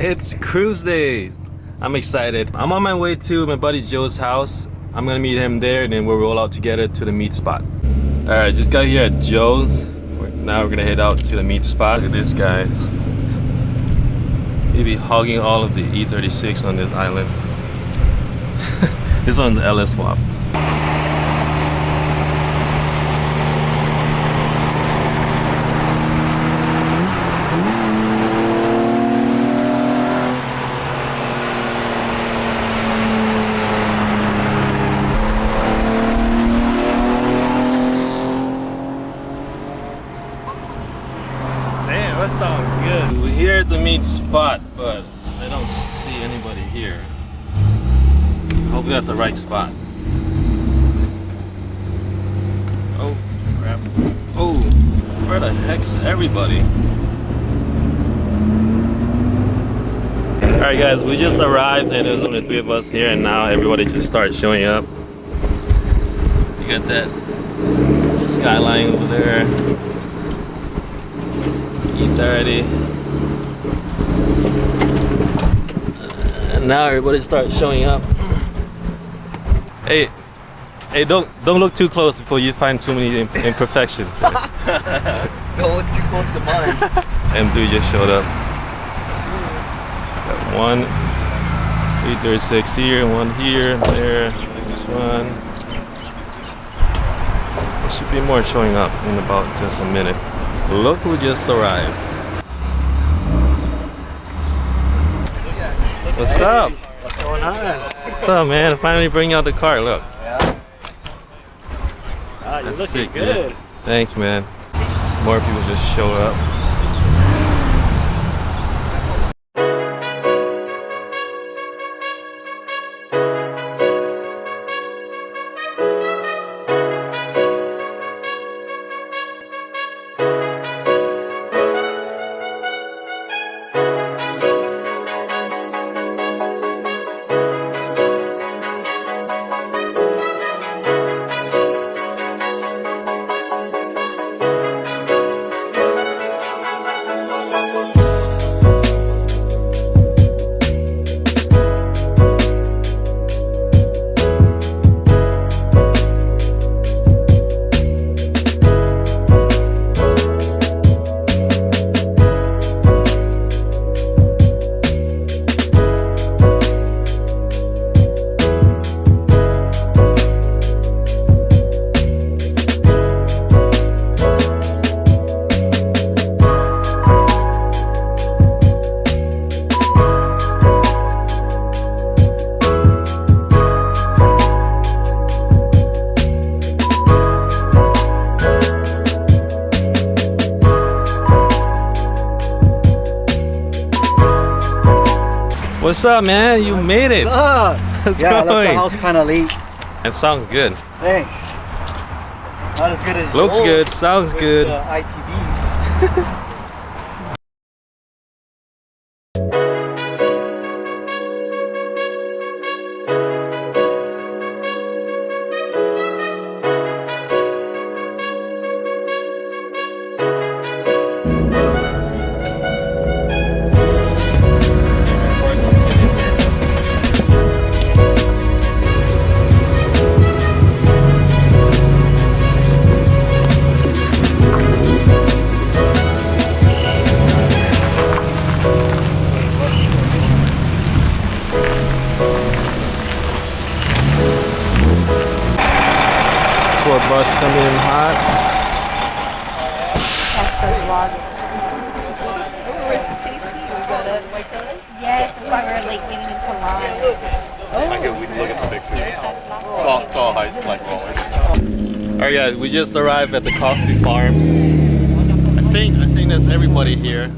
It's cruise days. I'm excited. I'm on my way to my buddy Joe's house. I'm gonna meet him there and then we'll roll out together to the meet spot. Alright, just got here at Joe's. Now we're gonna head out to the meet spot. Look at this guy. He'll be hogging all of the E36 on this island. This one's the LS swap. That sounds good. We're here at the meet spot, but I don't see anybody here. Hope we got the right spot. Oh, crap. Oh, where the heck's everybody? Alright guys, we just arrived and there's only 3 of us here, and now everybody just started showing up. You got that skyline over there. E30. And now everybody starts showing up. Hey, don't look too close before you find too many imperfections. Don't look too close to mine. M3 just showed up. Got one 336 here, one here, there. This one. There should be more showing up in about just a minute. Look who just arrived. What's up? What's going on? What's up, man? Finally bring out the car, look. Yeah. You're looking sick, good. Man. Thanks, man. More people just showed up. What's up, man? You made it. What's up? How's I left going? the house kind of late. It sounds good. Thanks. Not as good as Looks yours good. Sounds with good. the ITBs. Tour bus coming in hot. Yes, it's why we're late getting into line. We can look at the pictures. It's all like rollers. Alright guys, we just arrived at the coffee farm. I think that's everybody here.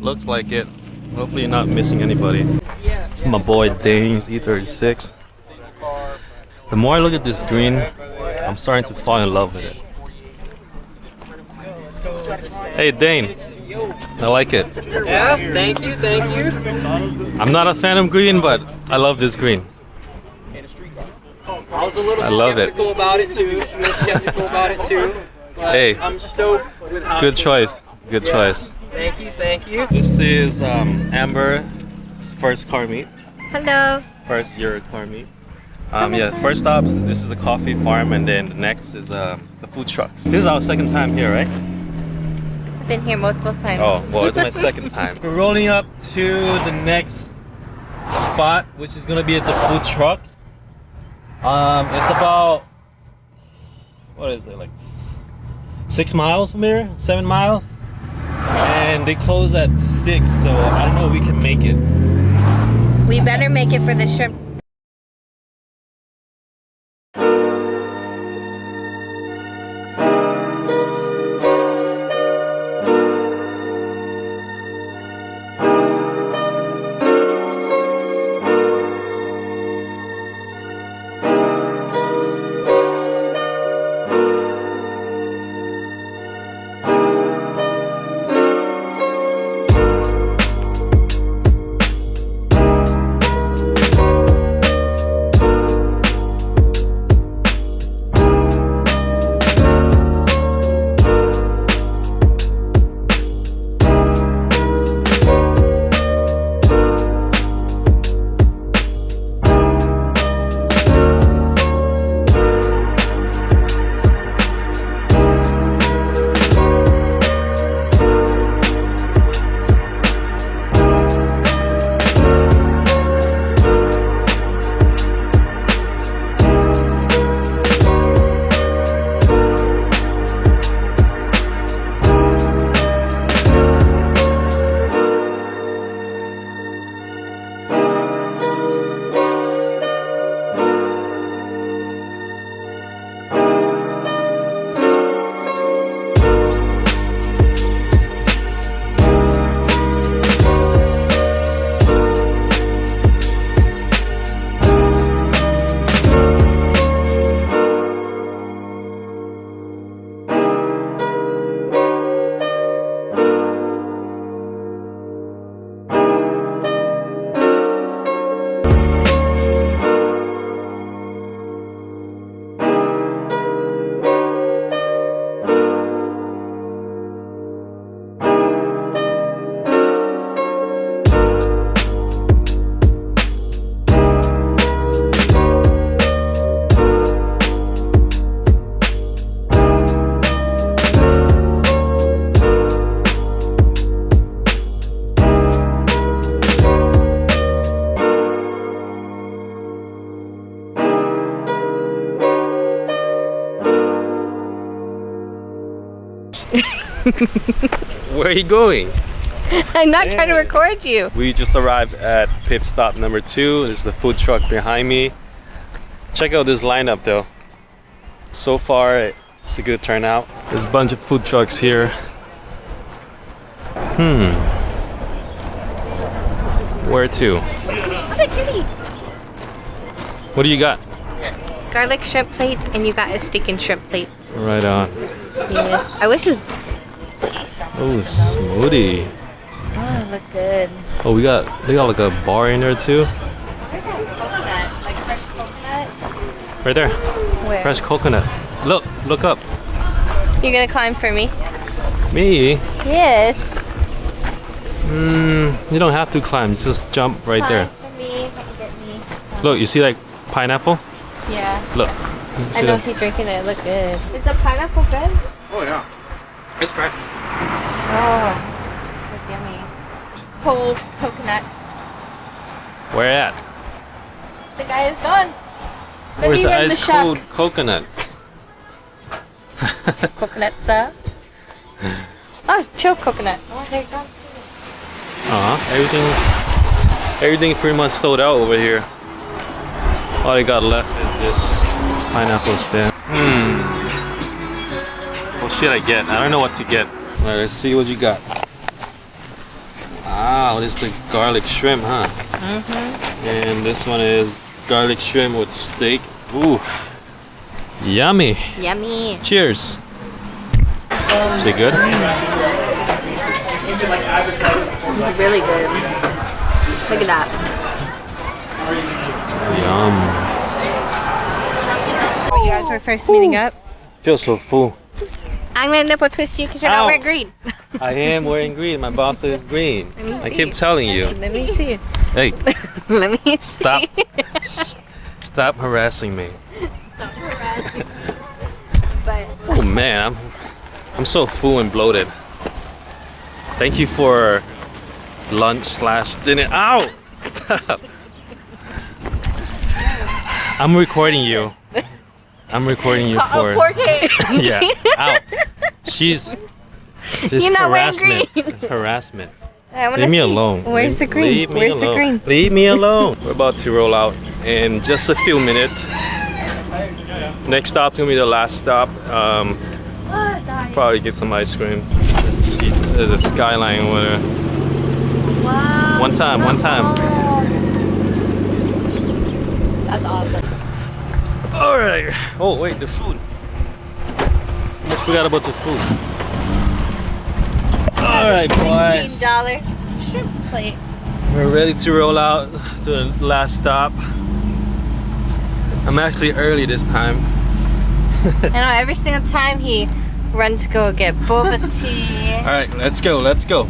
Looks like it. Hopefully you're not missing anybody. It's my boy Dane's E36. The more I look at this green, I'm starting to fall in love with it. Hey Dane, I like it. Yeah, thank you, thank you. I'm not a fan of green, but I love this green. I was a little love it. skeptical about it too. But Hey, I'm stoked with how good choice. Good choice. Thank you, thank you. This is Amber's first car meet. Hello. First year car meet. Yeah, first stop, this is the coffee farm, and then the next is the food trucks. This is our second time here, right? I've been here multiple times. Oh, well, it's my second time. We're rolling up to the next spot, which is gonna be at the food truck. It's about, what is it, like 6 miles from here? 7 miles? And they close at 6, so I don't know if we can make it. We better make it for the shrimp. Where are you going? I'm not trying to record you. We just arrived at pit stop number 2. There's the food truck behind me. Check out this lineup though. So far, it's a good turnout. There's a bunch of food trucks here. Where to? Oh, the kitty. What do you got? Garlic shrimp plate, and you got a steak and shrimp plate. Right on. Yes. I wish this. Oh, smoothie. Oh, look good. Oh, they got like a bar in there too. Coconut, like fresh coconut. Right there. Where? Fresh coconut. Look up. You're gonna climb for me? Me? Yes. You don't have to climb. Just jump right there. Climb for me. Get me. Look, you see like pineapple? Yeah. Look. I See know that? if you're drinking it, it look good. Is the pineapple good? Oh yeah. It's fresh. Oh, it's like yummy. Cold coconuts. Where at? The guy is gone. Let Where's me the run the ice cold shack. coconut? Coconut sir. Oh, chill coconut. Oh, there you go. Everything pretty much sold out over here. All they got left is this pineapple stand. What should I get? I don't know what to get. Alright, let's see what you got. Wow, this is the garlic shrimp, huh? And this one is garlic shrimp with steak. Ooh, yummy. Yummy. Cheers. Is it good? It's really good. Look at that. Yum. You guys were first meeting up. Feel so full. I'm gonna nipple twist you because you're Ow. not wearing green. I am wearing green. My boxer is green. Let me I see. keep telling you. Let me see. Hey, Let me stop. see. Stop harassing me. Stop harassing. But Oh man, I'm so full and bloated. Thank you for lunch/dinner. Ow! Stop. I'm recording you. I'm recording you for. 4K. Yeah. Ow. She's. This You're not wearing harassment. green. Harassment. I wanna Leave me see. alone. Where's the green? Leave me Where's the alone. green? Leave me alone. We're about to roll out in just a few minutes. Next stop's gonna be the last stop. Probably get some ice cream. There's a skyline over there. Wow. One time. That's awesome. All right. Oh wait, the food. I forgot about the food. All right, boys. $16 shrimp plate. We're ready to roll out to the last stop. I'm actually early this time. I know every single time he runs to go get boba tea. All right, let's go. Let's go.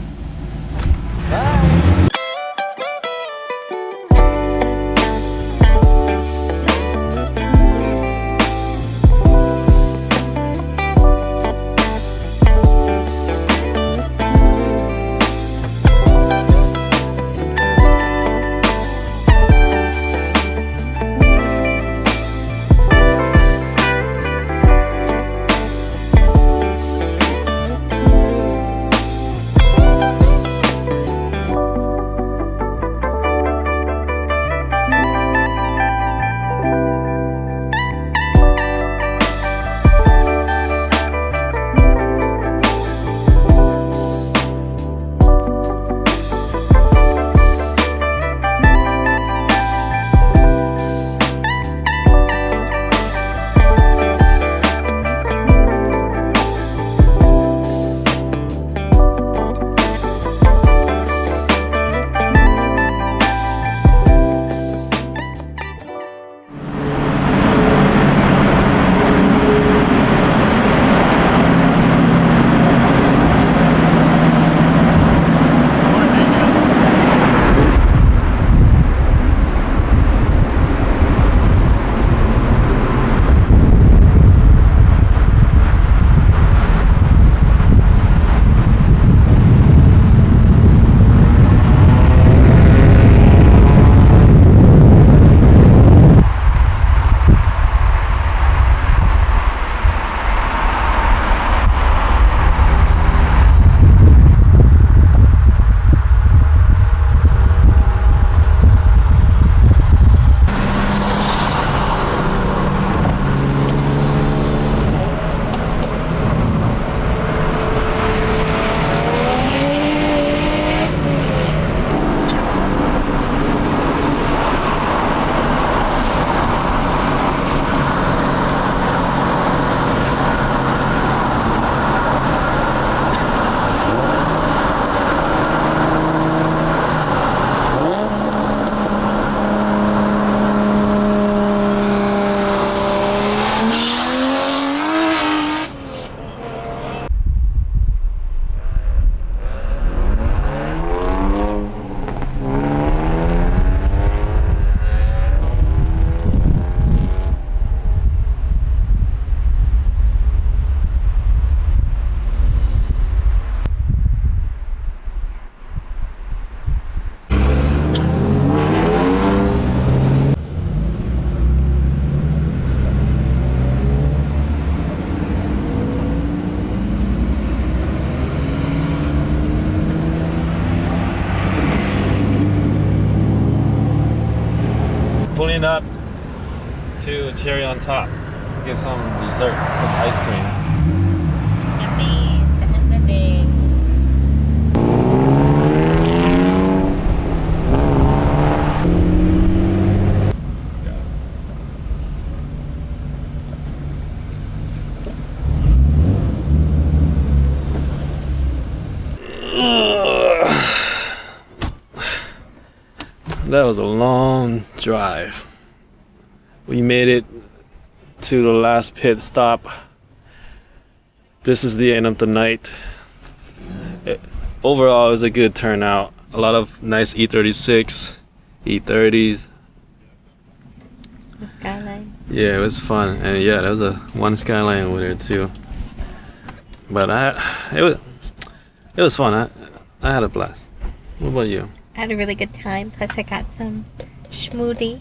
Pulling up to Cherry on Top. Get some desserts, some ice cream. Yummy to end the day. That was a long drive. We made it to the last pit stop. This is the end of the night. Overall, it was a good turnout. A lot of nice E36, E30s. The skyline. Yeah, it was fun, and yeah, there was a one skyline over there too. But it was fun. I had a blast. What about you? I had a really good time. Plus, I got some schmoozy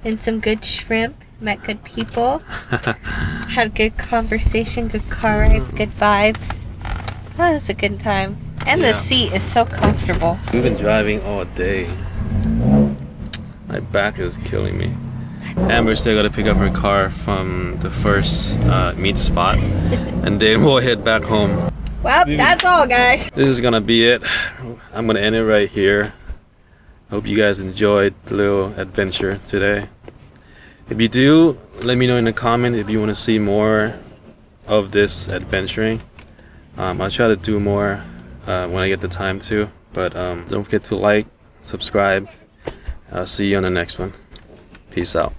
and some good shrimp. Met good people. Had good conversation, good car rides, good vibes. Oh, it was a good time. And Yeah. the seat is so comfortable. We've been driving all day. My back is killing me. Amber's still got to pick up her car from the first meet spot, and then we'll head back home. Well, that's all, guys. This is gonna be it. I'm gonna end it right here. Hope you guys enjoyed the little adventure today. If you do, let me know in the comment if you want to see more of this adventuring. I'll try to do more when I get the time to. But don't forget to like, subscribe. I'll see you on the next one. Peace out.